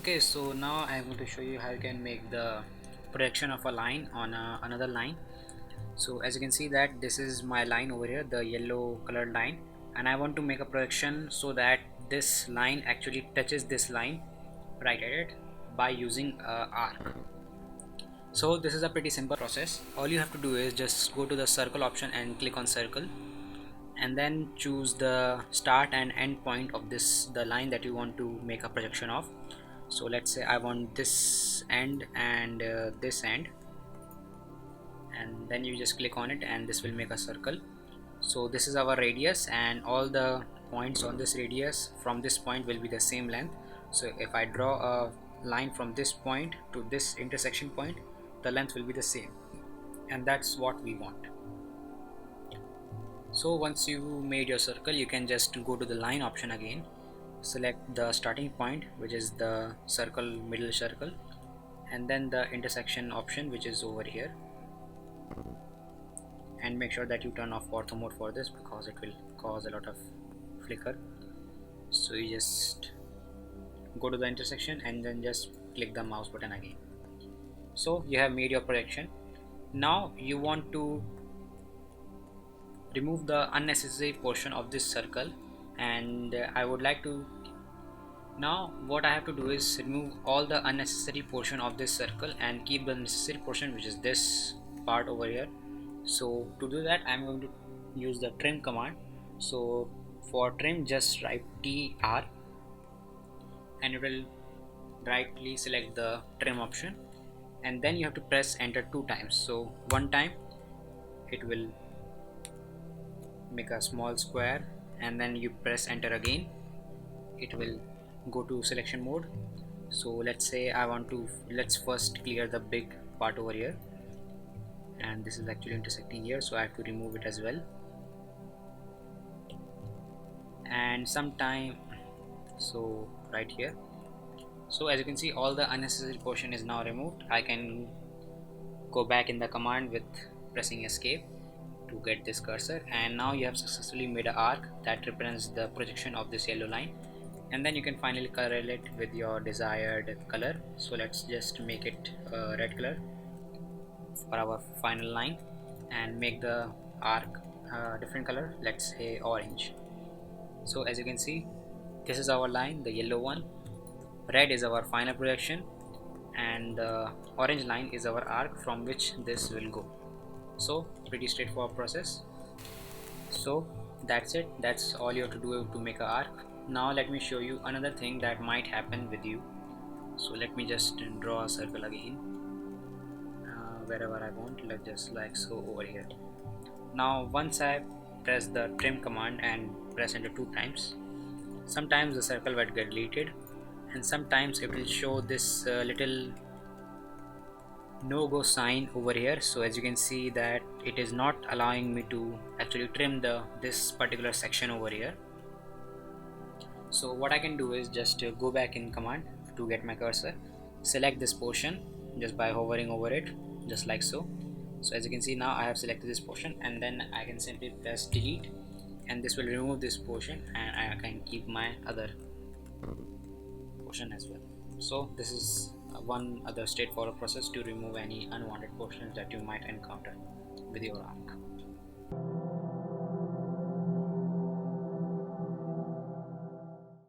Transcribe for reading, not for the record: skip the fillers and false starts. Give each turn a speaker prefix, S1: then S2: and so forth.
S1: Okay, so now I'm going to show you how you can make the projection of a line on another line. So as you can see that this is my line over here, the yellow colored line, and I want to make a projection so that this line actually touches this line right at it by using a arc. So this is a pretty simple process. All you have to do is just go to the circle option and click on circle, and then choose the start and end point of the line that you want to make a projection of. So let's say I want this end and this end, and then you just click on it and this will make a circle. So this is our radius, and all the points on this radius from this point will be the same length. So if I draw a line from this point to this intersection point, the length will be the same, and that's what we want. So once you made your circle, you can just go to the line option again, select the starting point, which is the circle, middle circle, and then the intersection option, which is over here, and make sure that you turn off ortho mode for this because it will cause a lot of flicker. So you just go to the intersection and then just click the mouse button again. So you have made your projection. Now you want to remove the unnecessary portion of this circle, and I would like to, now what I have to do is remove all the unnecessary portion of this circle and keep the necessary portion, which is this part over here. So to do that, I'm going to use the trim command. So for trim, just write TR and it will rightly select the trim option, and then you have to press enter 2 times. So one time it will make a small square, and then you press enter again, it will go to selection mode. So let's say I want to, let's first clear the big part over here, and this is actually intersecting here, so I have to remove it as well. And sometime, so right here, so as you can see, all the unnecessary portion is now removed. I can go back in the command with pressing escape to get this cursor, and now you have successfully made an arc that represents the projection of this yellow line, and then you can finally color it with your desired color. So let's just make it red color for our final line, and make the arc different color, let's say orange. So as you can see, this is our line, the yellow one, red is our final projection, and the orange line is our arc from which this will go. So pretty straightforward process. So that's it, that's all you have to do to make an arc. Now let me show you another thing that might happen with you. So let me just draw a circle again, wherever I want, like just like so over here. Now once I press the trim command and press enter 2 times, sometimes the circle will get deleted, and sometimes it will show this little no go sign over here. So as you can see that it is not allowing me to actually trim this particular section over here. So what I can do is just go back in command to get my cursor, select this portion just by hovering over it, just like so. So as you can see, now I have selected this portion, and then I can simply press delete, and this will remove this portion, and I can keep my other portion as well. So this is one other straightforward process to remove any unwanted portions that you might encounter with your arm.